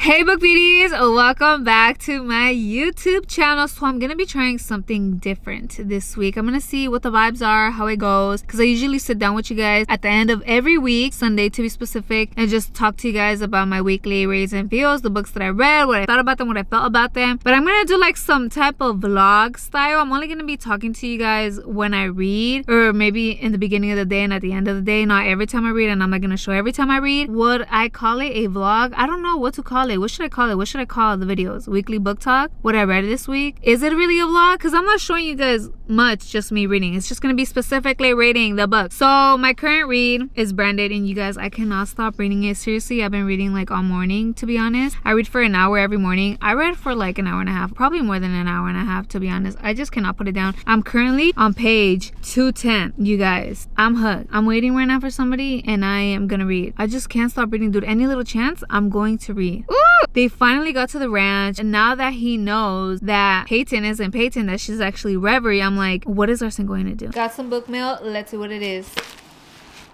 Hey book beauties, welcome back to my YouTube channel. So I'm gonna be trying something different this week. I'm gonna see what the vibes are, how it goes, because I usually sit down with you guys at the end of every week, Sunday to be specific, and just talk to you guys about my weekly reads and feels, the books that I read, what I thought about them, what I felt about them. But I'm gonna do like some type of vlog style. I'm only gonna be talking to you guys when I read, or maybe in the beginning of the day and at the end of the day, not every time I read, and I'm not gonna show every time I read. Would I call it a vlog? I don't know what to call it. What should I call it? What should I call the videos? Weekly book talk? What I read this week? Is it really a vlog? Because I'm not showing you guys much, just me reading. It's just going to be specifically reading the book. So my current read is Branded, and you guys, I cannot stop reading it. Seriously, I've been reading like all morning, to be honest. I read for an hour every morning. I read for like an hour and a half, probably more than an hour and a half, to be honest. I just cannot put it down. I'm currently on page 210, you guys. I'm hooked. I'm waiting right now for somebody, and I am going to read. I just can't stop reading, dude. Any little chance, I'm going to read. Ooh! They finally got to the ranch, and now that he knows that Peyton isn't Peyton, that she's actually Reverie, I'm like, what is Arsene going to do? Got some book mail. Let's see what it is.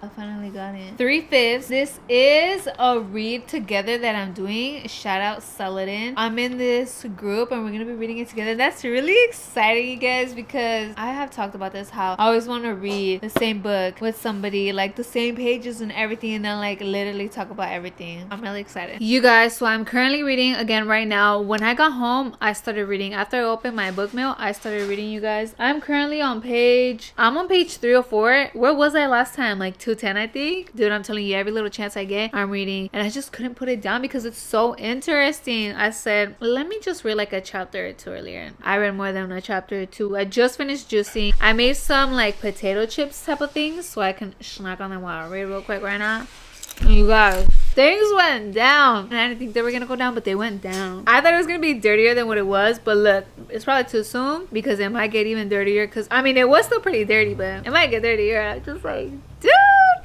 I finally got it. 3/5. This is a read together that I'm doing. Shout out Saladin. I'm in this group and we're gonna be reading it together. That's really exciting, you guys, because I have talked about this, how I always want to read the same book with somebody, like the same pages and everything, and then like literally talk about everything. I'm really excited, you guys. So I'm currently reading again right now. When I got home, I started reading. After I opened my book mail, I started reading, you guys. I'm currently on page 304. Where was I last time? Like 210, I think. Dude, I'm telling you, every little chance I get, I'm reading, and I just couldn't put it down because it's so interesting. I said, let me just read like a chapter or two earlier. I read more than a chapter or two. I just finished juicing. I made some like potato chips type of things so I can snack on them while I read real quick right now. And you guys, things went down, and I didn't think they were gonna go down, but they went down. I thought it was gonna be dirtier than what it was, but look, it's probably too soon because it might get even dirtier. Because I mean, it was still pretty dirty, but it might get dirtier. I'm just like, dude,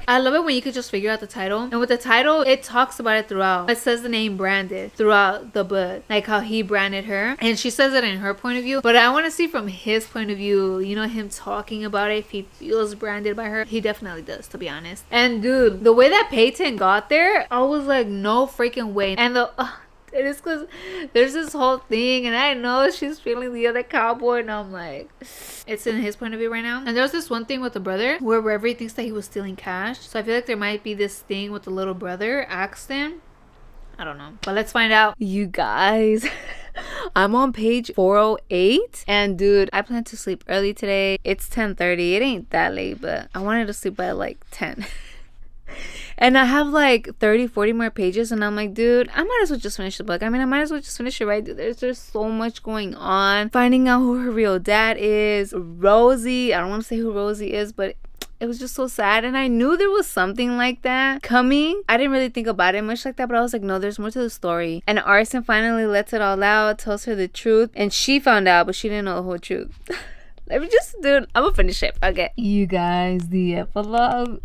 I love it when you could just figure out the title, and with the title, it talks about it throughout. It says the name Branded throughout the book, like how he branded her, and she says it in her point of view, but I want to see from his point of view, you know, him talking about it, if he feels branded by her. He definitely does, to be honest. And dude, the way that Peyton got there, I was like, no freaking way. And it is because there's this whole thing, and I know she's feeling the other cowboy, and I'm like, it's in his point of view right now. And there's this one thing with the brother where Reverie thinks that he was stealing cash, so I feel like there might be this thing with the little brother, Axton. I don't know, but let's find out, you guys. I'm on page 408, and dude, I plan to sleep early today. It's 10:30. It ain't that late, but I wanted to sleep by like 10. And I have like 30-40 more pages, and I'm like, dude, I might as well just finish the book. I mean, I might as well just finish it, right? Dude, there's just so much going on. Finding out who her real dad is, Rosie. I don't want to say who Rosie is, but it was just so sad, and I knew there was something like that coming. I didn't really think about it much like that, but I was like, no, there's more to the story. And Arsene finally lets it all out, tells her the truth, and she found out, but she didn't know the whole truth. Let me just, dude, I'm gonna finish it. Okay, you guys, the epilogue.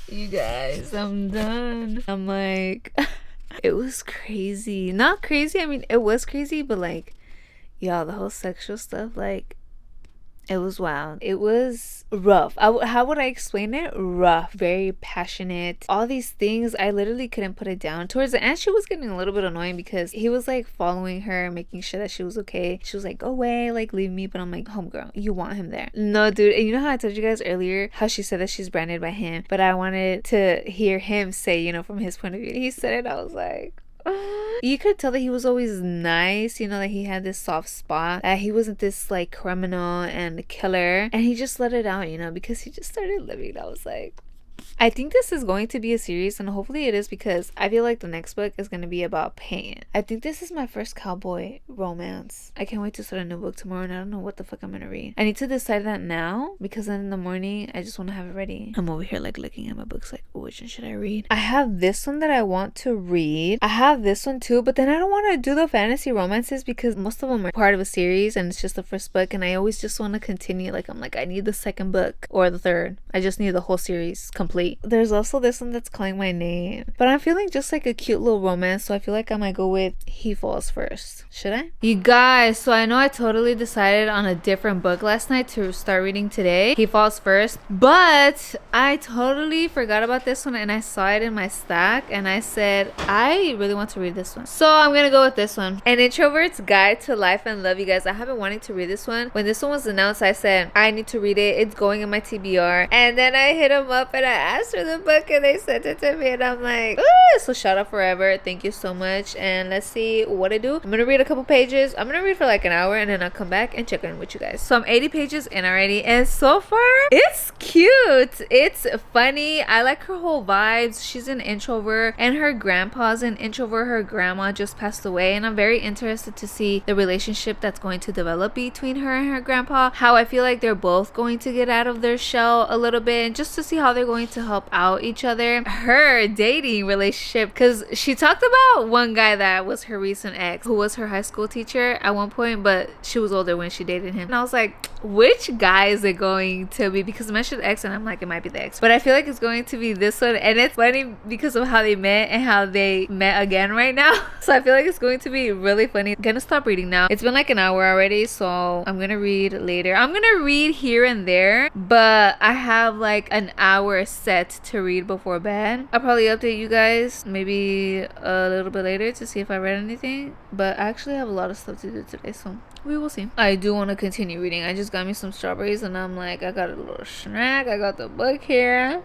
You guys, I'm done. I'm like, it was crazy. Not crazy, I mean, it was crazy, but like, y'all, the whole sexual stuff, like, it was wild. It was rough. How would I explain it? Rough. Very passionate. All these things, I literally couldn't put it down. Towards the end, she was getting a little bit annoying because he was like following her, making sure that she was okay. She was like, go away, like leave me. But I'm like, homegirl, you want him there. No, dude. And you know how I told you guys earlier how she said that she's branded by him, but I wanted to hear him say, you know, from his point of view. He said it, I was like, you could tell that he was always nice, you know, that he had this soft spot, that he wasn't this like criminal and killer, and he just let it out, you know, because he just started living. I was like, I think this is going to be a series, and hopefully it is, because I feel like the next book is going to be about Peyton. I think this is my first cowboy romance. I can't wait to start a new book tomorrow, and I don't know what the fuck I'm going to read. I need to decide that now, because then in the morning, I just want to have it ready. I'm over here like looking at my books like, oh, which one should I read? I have this one that I want to read. I have this one too, but then I don't want to do the fantasy romances because most of them are part of a series, and it's just the first book, and I always just want to continue. Like, I'm like, I need the second book or the third. I just need the whole series complete. Right. There's also this one that's calling my name. But I'm feeling just like a cute little romance, so I feel like I might go with He Falls First. Should I? You guys, so I know I totally decided on a different book last night to start reading today. He Falls First. But I totally forgot about this one and I saw it in my stack and I said, I really want to read this one. So I'm gonna go with this one. An Introvert's Guide to Life and Love. You guys, I have been wanting to read this one. When this one was announced, I said, I need to read it. It's going in my TBR. And then I hit them up and I asked for the book and they sent it to me and I'm like, ooh. So shout out forever. Thank you so much. And let's see what I do. I'm gonna read a couple pages. I'm gonna read for like an hour and then I'll come back and check in with you guys. So I'm 80 pages in already and so far it's cute. It's funny. I like her whole vibes. She's an introvert and her grandpa's an introvert. Her grandma just passed away and I'm very interested to see the relationship that's going to develop between her and her grandpa. How I feel like they're both going to get out of their shell a little bit and just to see how they're going to help out each other. Her dating relationship, because she talked about one guy that was her recent ex who was her high school teacher at one point, but she was older when she dated him. And I was like, which guy is it going to be? Because I mentioned ex and I'm like, it might be the ex, but I feel like it's going to be this one. And it's funny because of how they met and how they met again right now. So I feel like it's going to be really funny. I'm gonna stop reading now. It's been like an hour already, so I'm gonna read later. I'm gonna read here and there, but I have like an hour set to read before bed. I'll probably update you guys maybe a little bit later to see if I read anything, but I actually have a lot of stuff to do today, so we will see. I do want to continue reading. I just got me some strawberries and I'm like, I got a little snack. I got the book here.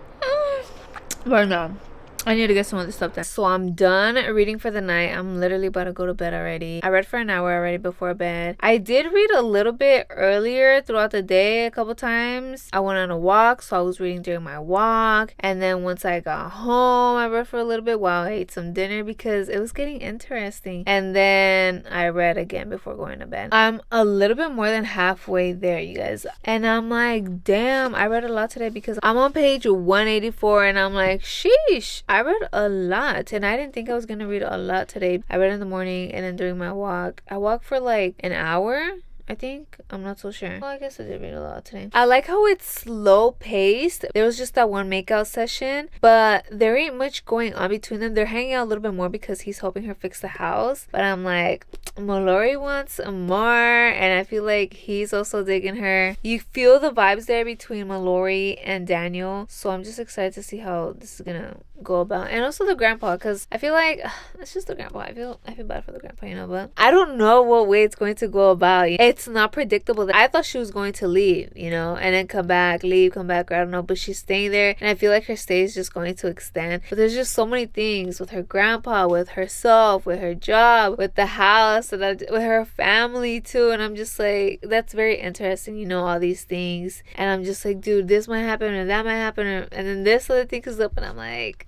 But no, I need to get some of this stuff done. So I'm done reading for the night. I'm literally about to go to bed already. I read for an hour already before bed. I did read a little bit earlier throughout the day a couple times. I went on a walk, so I was reading during my walk. And then once I got home, I read for a little bit while I ate some dinner because it was getting interesting. And then I read again before going to bed. I'm a little bit more than halfway there, you guys. And I'm like, damn, I read a lot today because I'm on page 184 and I'm like, sheesh. I read a lot and I didn't think I was gonna read a lot today. I read in the morning and then during my walk. I walked for like an hour, I think. I'm not so sure. Well, I guess I did read a lot today. I like how it's slow paced. There was just that one makeout session, but there ain't much going on between them. They're hanging out a little bit more because he's helping her fix the house. But I'm like, Mallory wants more, and I feel like he's also digging her. You feel the vibes there between Mallory and Daniel. So I'm just excited to see how this is gonna go about. And also the grandpa, because I feel like it's just the grandpa. I feel bad for the grandpa, you know, but I don't know what way it's going to go about. It's not predictable. I thought she was going to leave, you know, and then come back, leave, come back, or I don't know, but she's staying there and I feel like her stay is just going to extend. But there's just so many things with her grandpa, with herself, with her job, with the house, and with her family too. And I'm just like, that's very interesting, you know, all these things. And I'm just like, dude, this might happen and that might happen, and then this other thing comes up and I'm like,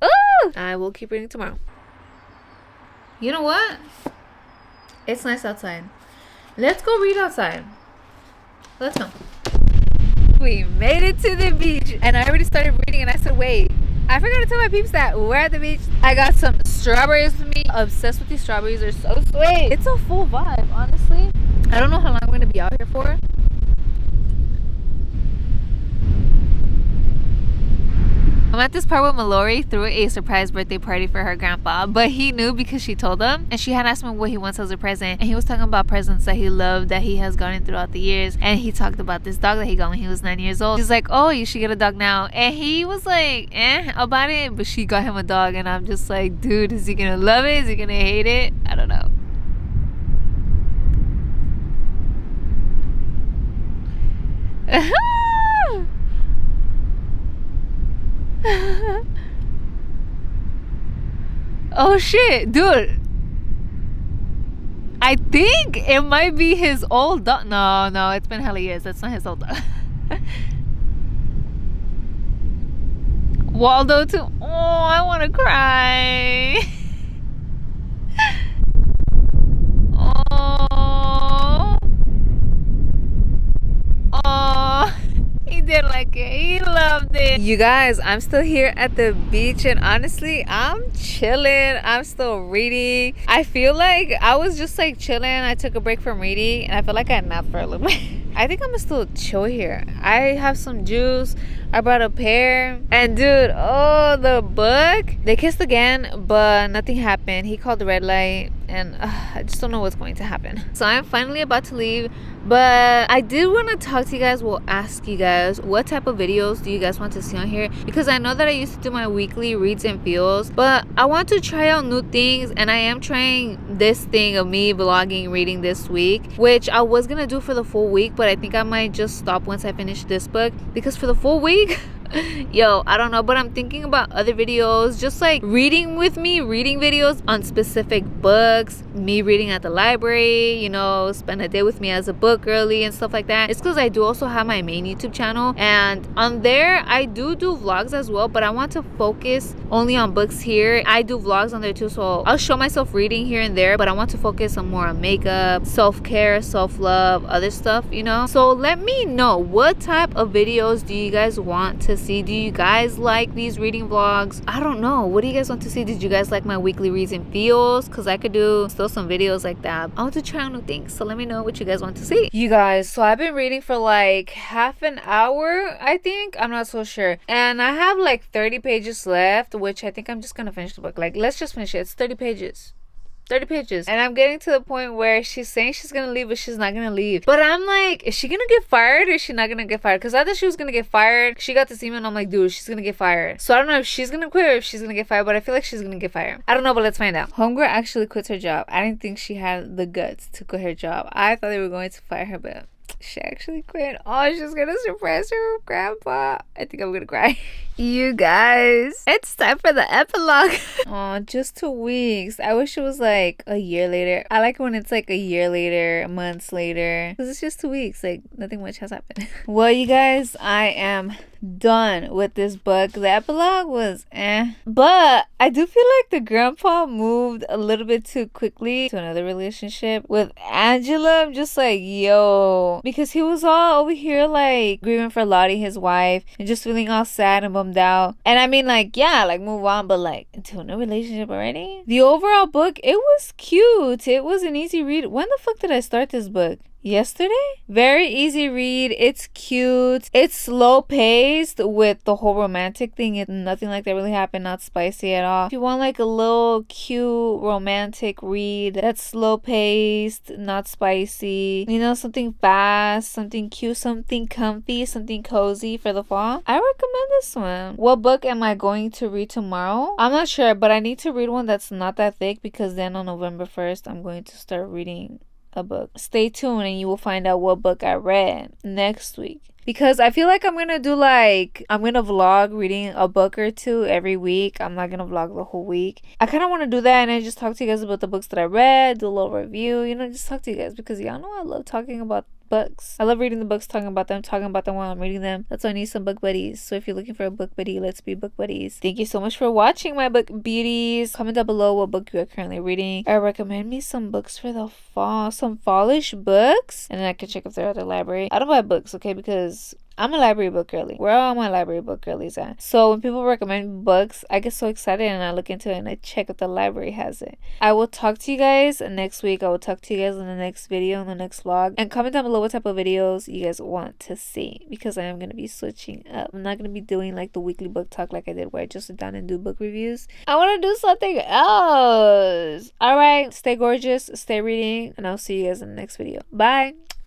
oh, I will keep reading tomorrow. You know what? It's nice outside. Let's go read outside. Let's go. We made it to the beach and I already started reading and I said, wait, I forgot to tell my peeps that we're at the beach. I got some strawberries with me. Obsessed with these strawberries. They're so sweet. It's a full vibe, honestly. I don't know how long I'm going to be out here for. I'm at this part where Mallory threw a surprise birthday party for her grandpa, but he knew because she told him, and she had asked him what he wants as a present, and he was talking about presents that he loved that he has gotten throughout the years, and he talked about this dog that he got when he was 9 years old. She's like, oh, you should get a dog now, and he was like, about it, but she got him a dog, and I'm just like, dude, is he gonna love it? Is he gonna hate it? I don't know. Oh shit, dude, I think it might be his old dog. No, it's been hella years. That's not his old dog. Waldo too. Oh, I want to cry. Oh, he did like it. He loved it. You guys, I'm still here at the beach and honestly, I'm chilling. I'm still reading. I feel like I was just like chilling. I took a break from reading and I feel like I napped for a little bit. I think I'm gonna still chill here. I have some juice. I brought a pair. And dude, oh, the book. They kissed again, but nothing happened. He called the red light, and I just don't know what's going to happen. So I'm finally about to leave, but I did want to talk to you guys. Well, ask you guys, what type of videos do you guys want to see on here? Because I know that I used to do my weekly reads and feels, but I want to try out new things, and I am trying this thing of me vlogging reading this week, which I was gonna do for the full week, but I think I might just stop once I finish this book, because for the full week yo, I don't know, but I'm thinking about other videos, just like reading with me, reading videos on specific books, me reading at the library, you know, spend a day with me as a book girly and stuff like that. It's because I do also have my main YouTube channel, and on there I do vlogs as well, but I want to focus only on books here. I do vlogs on there too, so I'll show myself reading here and there, but I want to focus on more on makeup, self-care, self-love, other stuff, you know. So let me know, what type of videos do you guys want to see? Do you guys like these reading vlogs? I don't know, what do you guys want to see? Did you guys like my weekly reads and feels? Because I could do still some videos like that. I want to try new things, so let me know what you guys want to see. You guys, so I've been reading for like half an hour, I think. I'm not so sure, and I have like 30 pages left, which I think I'm just gonna finish the book. Like, let's just finish it. It's 30 pages, and I'm getting to the point where she's saying she's gonna leave, but she's not gonna leave. But I'm like, is she gonna get fired or is she not gonna get fired? Because I thought she was gonna get fired. She got this email and I'm like, dude, she's gonna get fired. So I don't know if she's gonna quit or if she's gonna get fired, but I feel like she's gonna get fired. I don't know, but let's find out. Homegirl actually quits her job. I didn't think she had the guts to quit her job. I thought they were going to fire her, but she actually quit. Oh, she's gonna surprise her grandpa. I think I'm gonna cry. You guys, it's time for the epilogue. Oh, just 2 weeks. I wish it was like a year later. I like when it's like a year later, months later, because it's just 2 weeks. Like, nothing much has happened. Well, you guys, I am done with this book. The epilogue was but I do feel like the grandpa moved a little bit too quickly to another relationship with Angela. I'm just like, yo, because he was all over here like grieving for Lottie, his wife, and just feeling all sad and bummed out. And I mean, like, yeah, like, move on, but like, into a new relationship already. The overall book, it was cute. It was an easy read. When the fuck did I start this book? Yesterday? Very easy read. It's cute. It's slow paced with the whole romantic thing. Nothing like that really happened. Not spicy at all. If you want like a little cute romantic read that's slow paced, not spicy, you know, something fast, something cute, something comfy, something cozy for the fall, I recommend this one. What book am I going to read tomorrow? I'm not sure, but I need to read one that's not that thick, because then on November 1st I'm going to start reading a book. Stay tuned and you will find out what book I read next week, because I feel like I'm gonna vlog reading a book or two every week. I'm not gonna vlog the whole week. I kind of want to do that and then just talk to you guys about the books that I read, do a little review, you know, just talk to you guys, because y'all know I love talking about books. I love reading the books, talking about them while I'm reading them. That's why I need some book buddies. So if you're looking for a book buddy, let's be book buddies. Thank you so much for watching my book beauties. Comment down below what book you are currently reading, or recommend me some books for the fall, some fallish books, and then I can check if they're at the library. I don't buy books, okay, because I'm a library book girly. Where are all my library book girlies at? So when people recommend books, I get so excited and I look into it and I check if the library has it. I will talk to you guys next week. I will talk to you guys in the next video, in the next vlog. And comment down below what type of videos you guys want to see, because I am going to be switching up. I'm not going to be doing like the weekly book talk like I did, where I just sit down and do book reviews. I want to do something else. Alright, stay gorgeous, stay reading, and I'll see you guys in the next video. Bye.